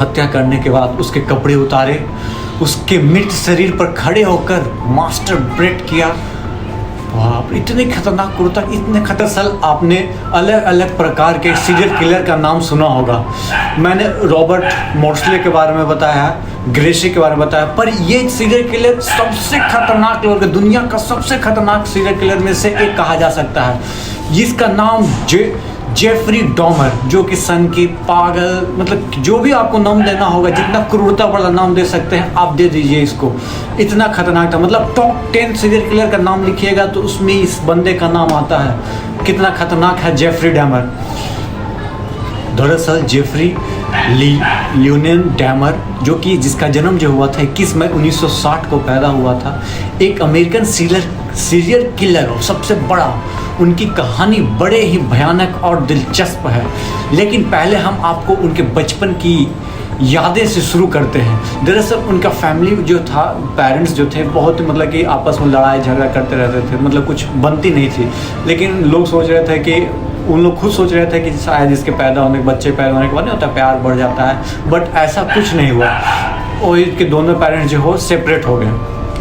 हत्या करने के बाद उसके कपड़े उतारे, उसके मृत शरीर पर खड़े होकर मास्टरबेट किया। बाप, इतने खतरनाक क्रूरता, इतने खतरनाक। आपने अलग अलग प्रकार के सीरियल किलर का नाम सुना होगा। मैंने रॉबर्ट मोर्सले के बारे में बताया, ग्रेसी के बारे में बताया, पर ये सीरियल किलर सबसे खतरनाक लोग, दुनिया का सबसे खतरनाक सीरियल किलर में से एक कहा जा सकता है, जिसका नाम जेफरी डॉमर, जो कि सन की पागल, मतलब जो भी आपको नाम देना होगा, जितना क्रूरता वाला नाम दे सकते हैं आप दे दीजिए इसको। इतना खतरनाक था, मतलब टॉप 10 सीरियल किलर का नाम लिखिएगा तो उसमें इस बंदे का नाम आता है। कितना खतरनाक है जेफरी डैमर। दरअसल जेफरी लियोनेल डैमर, जो कि जिसका जन्म जो हुआ था 21 मई 1960 को पैदा हुआ था, एक अमेरिकन सीरियल किलर और सबसे बड़ा। उनकी कहानी बड़े ही भयानक और दिलचस्प है, लेकिन पहले हम आपको उनके बचपन की यादें से शुरू करते हैं। दरअसल उनका फैमिली जो था, पेरेंट्स जो थे, बहुत मतलब कि आपस में लड़ाई झगड़ा करते रहते थे, मतलब कुछ बनती नहीं थी। लेकिन लोग सोच रहे थे कि उन लोग खुद सोच रहे थे कि शायद इसके बच्चे पैदा होने के बाद नहीं होता, प्यार बढ़ जाता है, बट ऐसा कुछ नहीं हुआ। और इसके दोनों पेरेंट्स जो हो सेपरेट हो गए।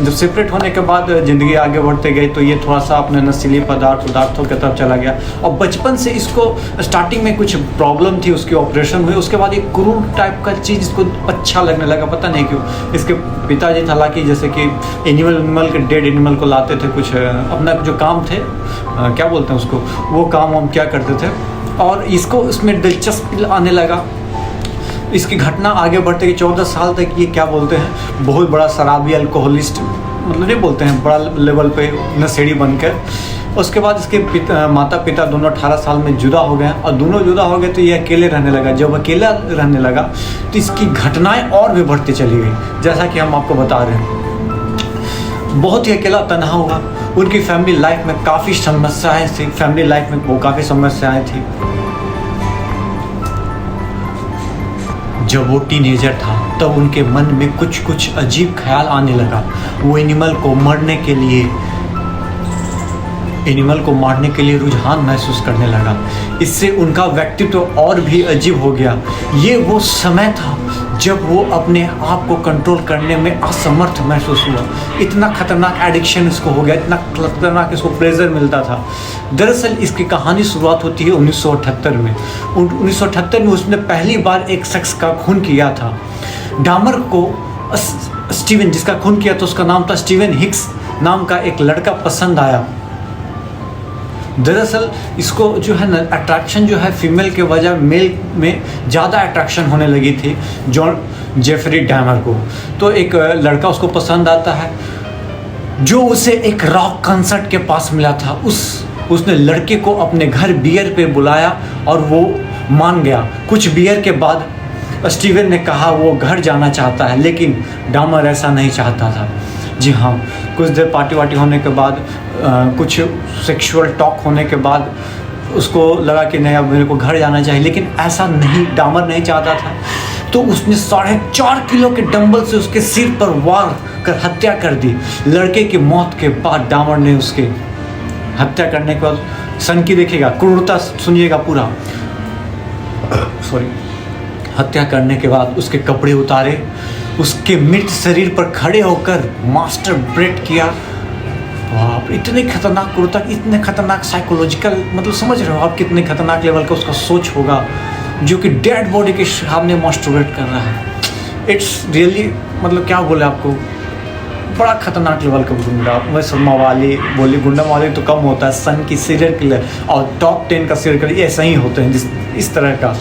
जब सेपरेट होने के बाद ज़िंदगी आगे बढ़ते गई तो ये थोड़ा सा अपने नशीली पदार्थों की तरफ चला गया। और बचपन से इसको स्टार्टिंग में कुछ प्रॉब्लम थी, उसकी ऑपरेशन हुई, उसके बाद एक क्रूर टाइप का चीज़ इसको अच्छा लगने लगा, पता नहीं क्यों। इसके पिताजी हालांकि जैसे कि एनिमल के डेड एनिमल को लाते थे, कुछ अपना जो काम थे, क्या बोलते हैं उसको, वो काम हम क्या करते थे, और इसको इसमें दिलचस्पी आने लगा। इसकी घटना आगे बढ़ते कि 14 साल तक ये क्या बोलते हैं, बहुत बड़ा शराबी अल्कोहलिस्ट, मतलब नहीं बोलते हैं, बड़ा लेवल पे नशेड़ी बनकर। उसके बाद इसके माता पिता दोनों 18 साल में जुदा हो गए, और दोनों जुदा हो गए तो ये अकेले रहने लगा। जब अकेला रहने लगा तो इसकी घटनाएं और भी बढ़ती चली गई, जैसा कि हम आपको बता रहे हैं। बहुत ही अकेला तन्हा हुआ। उनकी फैमिली लाइफ में काफ़ी समस्याएं थी। जब वो टीनेजर था तब उनके मन में कुछ अजीब ख्याल आने लगा। वो एनिमल को मारने के लिए रुझान महसूस करने लगा। इससे उनका व्यक्तित्व और भी अजीब हो गया। ये वो समय था जब वो अपने आप को कंट्रोल करने में असमर्थ महसूस हुआ। इतना खतरनाक एडिक्शन इसको हो गया, इतना खतरनाक इसको प्लेजर मिलता था। दरअसल इसकी कहानी शुरुआत होती है 1978 में। 1978 में उसने पहली बार एक शख्स का खून किया था। डामर को स्टीवन, जिसका खून किया था उसका नाम था स्टीवन हिक्स नाम का एक लड़का पसंद आया। दरअसल इसको जो है ना, अट्रैक्शन जो है फीमेल के वजह मेल में ज़्यादा अट्रैक्शन होने लगी थी जेफरी डैमर को। तो एक लड़का उसको पसंद आता है जो उसे एक रॉक कंसर्ट के पास मिला था। उसने लड़के को अपने घर बियर पे बुलाया और वो मान गया। कुछ बियर के बाद स्टीवन ने कहा वो घर जाना चाहता है, लेकिन डामर ऐसा नहीं चाहता था। जी हाँ, कुछ देर पार्टी वार्टी होने के बाद, कुछ सेक्सुअल टॉक होने के बाद उसको लगा कि नहीं, अब मेरे को घर जाना चाहिए, लेकिन ऐसा नहीं, डामर नहीं चाहता था। तो उसने 4.5 किलो के डंबल से उसके सिर पर वार कर हत्या कर दी। लड़के की मौत के बाद डामर ने उसके हत्या करने के बाद, सन की देखिएगा, क्रूरता सुनिएगा पूरा, हत्या करने के बाद उसके कपड़े उतारे, उसके मृत शरीर पर खड़े होकर मास्टरबेट किया। बाप, इतने खतरनाक क्रूरता, इतने खतरनाक साइकोलॉजिकल, मतलब समझ रहे हो आप कितने खतरनाक लेवल का उसका सोच होगा, जो कि डेड बॉडी के सामने मास्टरबेट कर रहा है। इट्स रियली, मतलब क्या बोले आपको, बड़ा खतरनाक लेवल का गुंडा। वैसे गुंडा मवाली तो कम होता है, सन की सीरियल किलर और टॉप 10 का सीरियल किलर ऐसा ही होते हैं, इस तरह का।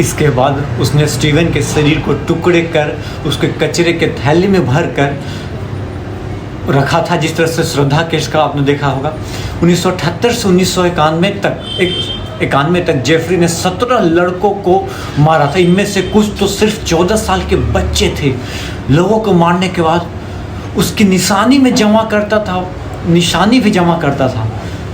इसके बाद उसने स्टीवन के शरीर को टुकड़े कर उसके कचरे के थैली में भर कर रखा था, जिस तरह से श्रद्धा केस का आपने देखा होगा। 1978 से 1991 तक जेफरी ने 17 लड़कों को मारा था। इनमें से कुछ तो सिर्फ 14 साल के बच्चे थे। लोगों को मारने के बाद उसकी निशानी भी जमा करता था।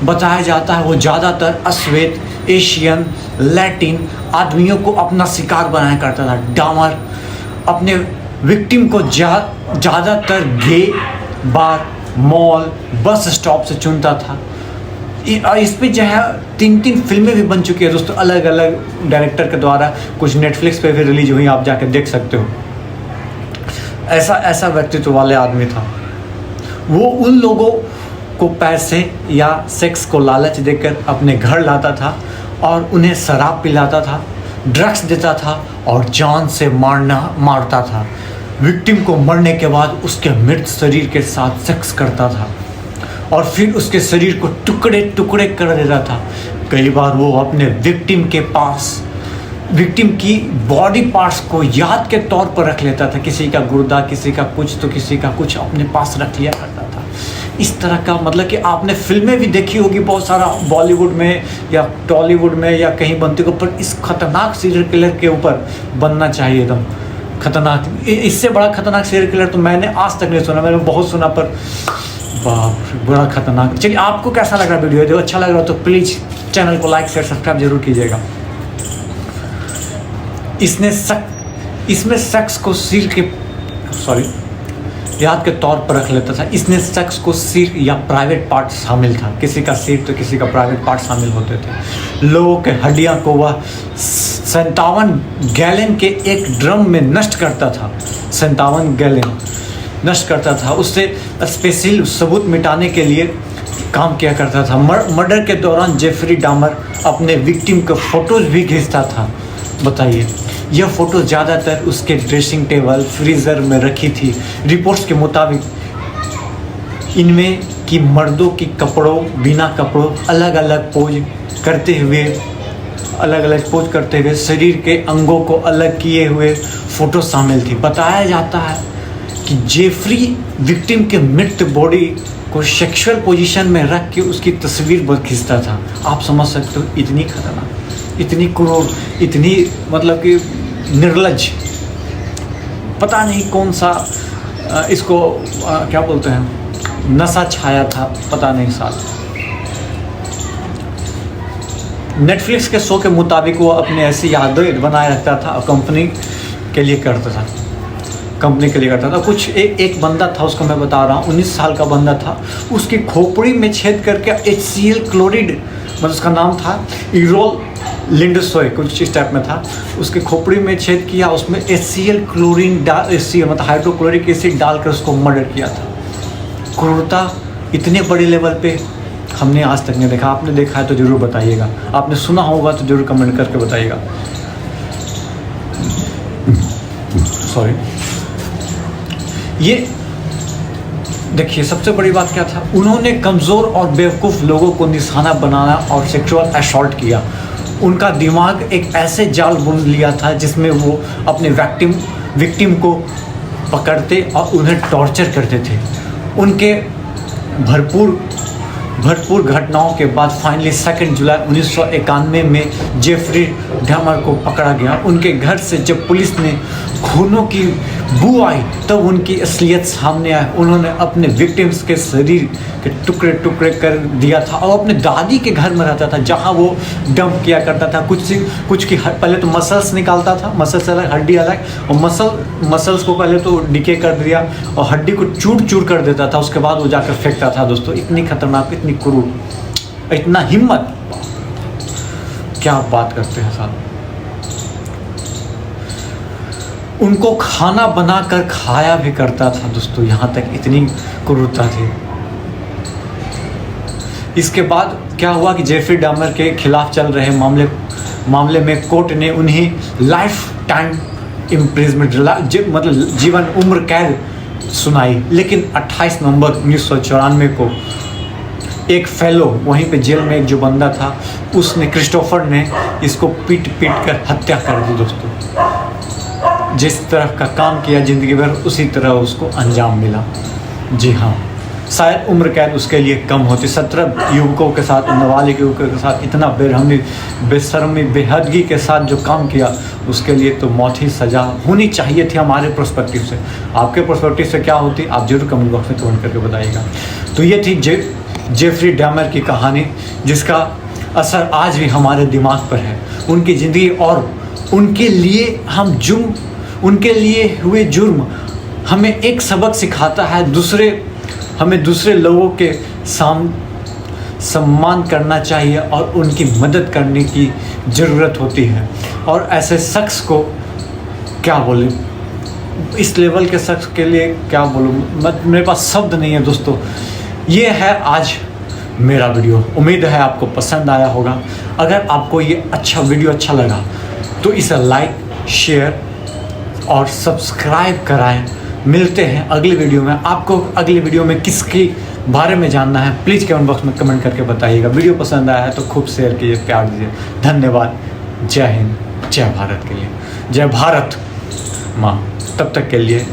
बताया जाता है वो ज़्यादातर अश्वेत, एशियन, लैटिन आदमियों को अपना शिकार बनाया करता था। डामर अपने विक्टिम को ज़्यादातर गे, बार, मॉल, बस स्टॉप से चुनता था। इस पे जो है 3 फिल्में भी बन चुकी है दोस्तों, अलग अलग डायरेक्टर के द्वारा, कुछ नेटफ्लिक्स पे भी रिलीज हुई, आप जाकर देख सकते हो। ऐसा व्यक्तित्व वाले आदमी था वो। उन लोगों को पैसे या सेक्स को लालच देकर अपने घर लाता था और उन्हें शराब पिलाता था, ड्रग्स देता था और जान से मारता था। विक्टिम को मरने के बाद उसके मृत शरीर के साथ सेक्स करता था और फिर उसके शरीर को टुकड़े टुकड़े कर देता था। कई बार वो अपने विक्टिम के पास विक्टिम की बॉडी पार्ट्स को याद के तौर पर रख लेता था, किसी का गुर्दा, किसी का कुछ तो किसी का कुछ अपने पास रख लिया करता था। इस तरह का मतलब कि आपने फिल्में भी देखी होगी बहुत सारा, बॉलीवुड में या टॉलीवुड में या कहीं बनती हो, पर इस खतरनाक सीरियल किलर के ऊपर बनना चाहिए एकदम खतरनाक। इससे बड़ा खतरनाक सीरियल किलर तो मैंने आज तक नहीं सुना, मैंने बहुत सुना पर बाप बड़ा खतरनाक। चलिए आपको कैसा लग रहा वीडियो? जो अच्छा लग रहा हो तो प्लीज़ चैनल को लाइक शेयर सब्सक्राइब जरूर कीजिएगा। इसमें सेक्स को सिर के याद के तौर पर रख लेता था। इसने सेक्स को सिर या प्राइवेट पार्ट शामिल था, किसी का सिर तो किसी का प्राइवेट पार्ट शामिल होते थे। लोगों के हड्डियां को वह 57 गैलन के एक ड्रम में नष्ट करता था। 57 गैलन नष्ट करता था। उससे स्पेशल सबूत मिटाने के लिए काम किया करता था। मर्डर के दौरान जेफरी डामर अपने विक्टिम के फोटोज भी खींचता था। बताइए, यह फ़ोटो ज़्यादातर उसके ड्रेसिंग टेबल फ्रीज़र में रखी थी। रिपोर्ट्स के मुताबिक इनमें कि मर्दों की कपड़ों बिना कपड़ों अलग अलग पोज करते हुए शरीर के अंगों को अलग किए हुए फ़ोटो शामिल थी। बताया जाता है कि जेफरी विक्टिम के मृत बॉडी को सेक्सुअल पोजीशन में रख के उसकी तस्वीर खींचता था। आप समझ सकते हो, इतनी खतरनाक, इतनी क्रूर, इतनी मतलब कि निर्लज, पता नहीं कौन सा इसको क्या बोलते हैं, नशा छाया था, पता नहीं साल। नेटफ्लिक्स के शो के मुताबिक वो अपने ऐसी यादें बनाए रखता था और कंपनी के लिए करता था। कुछ एक बंदा था, उसको मैं बता रहा हूँ, 19 साल का बंदा था। उसकी खोपड़ी में छेद करके HCl क्लोराइड, मतलब उसका नाम था इरोल लिंडसोय, कुछ इस टाइप में था। उसके खोपड़ी में छेद किया, उसमें HCl क्लोरीन मतलब हाइड्रोक्लोरिक एसिड डालकर उसको मर्डर किया था। क्रूरता इतने बड़े लेवल पे हमने आज तक नहीं देखा। आपने देखा है तो ज़रूर बताइएगा, आपने सुना होगा तो ज़रूर कमेंट करके बताइएगा। सॉरी। ये देखिए, सबसे बड़ी बात क्या था, उन्होंने कमज़ोर और बेवकूफ़ लोगों को निशाना बनाना और सेक्सुअल असॉल्ट किया। उनका दिमाग एक ऐसे जाल बुन लिया था जिसमें वो अपने विक्टिम को पकड़ते और उन्हें टॉर्चर करते थे। उनके भरपूर घटनाओं के बाद फाइनली 2 जुलाई 1991 में जेफरी डैमर को पकड़ा गया। उनके घर से जब पुलिस ने खूनों की बू आई तब उनकी असलियत सामने आई। उन्होंने अपने विक्टिम्स के शरीर के टुकड़े टुकड़े कर दिया था और अपने दादी के घर में रहता था जहां वो डंप किया करता था। कुछ की पहले तो मसल्स निकालता था, मसल्स अलग हड्डी अलग, और मसल्स को पहले तो डिके कर दिया और हड्डी को चूर चूर कर देता था, उसके बाद वो जाकर फेंकता था। दोस्तों, इतनी खतरनाक, इतनी क्रूर, इतना हिम्मत, क्या बात करते हैं साहब। उनको खाना बनाकर खाया भी करता था दोस्तों, यहाँ तक इतनी क्रूरता थी। इसके बाद क्या हुआ कि जेफरी डैमर के खिलाफ चल रहे मामले में कोर्ट ने उन्हें लाइफ टाइम इम्प्रिजमेंट मतलब जीवन उम्र कैद सुनाई। लेकिन 28 नवंबर 1994 को एक फेलो वहीं पे जेल में एक जो बंदा था, उसने क्रिस्टोफर ने इसको पीट कर हत्या कर दी। दोस्तों, जिस तरह का काम किया जिंदगी भर उसी तरह उसको अंजाम मिला। जी हाँ, शायद उम्र कैद उसके लिए कम होती। 17 युवकों के साथ, नाबालिग युवकों के साथ इतना बेरहमी, बेशर्मी, बेहदगी के साथ जो काम किया, उसके लिए तो मौत ही सज़ा होनी चाहिए थी हमारे पर्सपेक्टिव से। आपके पर्सपेक्टिव से क्या होती, आप जरूर कमेंट बॉक्स में कमेंट करके बताइएगा। तो ये थी जेफरी डैमर की कहानी, जिसका असर आज भी हमारे दिमाग पर है। उनकी ज़िंदगी और उनके लिए हुए जुर्म हमें एक सबक सिखाता है, हमें दूसरे लोगों के सम्मान करना चाहिए और उनकी मदद करने की ज़रूरत होती है। और ऐसे शख्स को क्या बोले, इस लेवल के शख्स के लिए क्या बोलूँ, मेरे पास शब्द नहीं है दोस्तों। ये है आज मेरा वीडियो, उम्मीद है आपको पसंद आया होगा। अगर आपको ये वीडियो अच्छा लगा तो इसे लाइक, शेयर और सब्सक्राइब कराएं। मिलते हैं अगली वीडियो में। आपको अगली वीडियो में किसके बारे में जानना है प्लीज़ कमेंट बॉक्स में कमेंट करके बताइएगा। वीडियो पसंद आया है तो खूब शेयर कीजिए, प्यार दीजिए। धन्यवाद। जय हिंद, जय भारत के लिए, जय भारत माँ। तब तक के लिए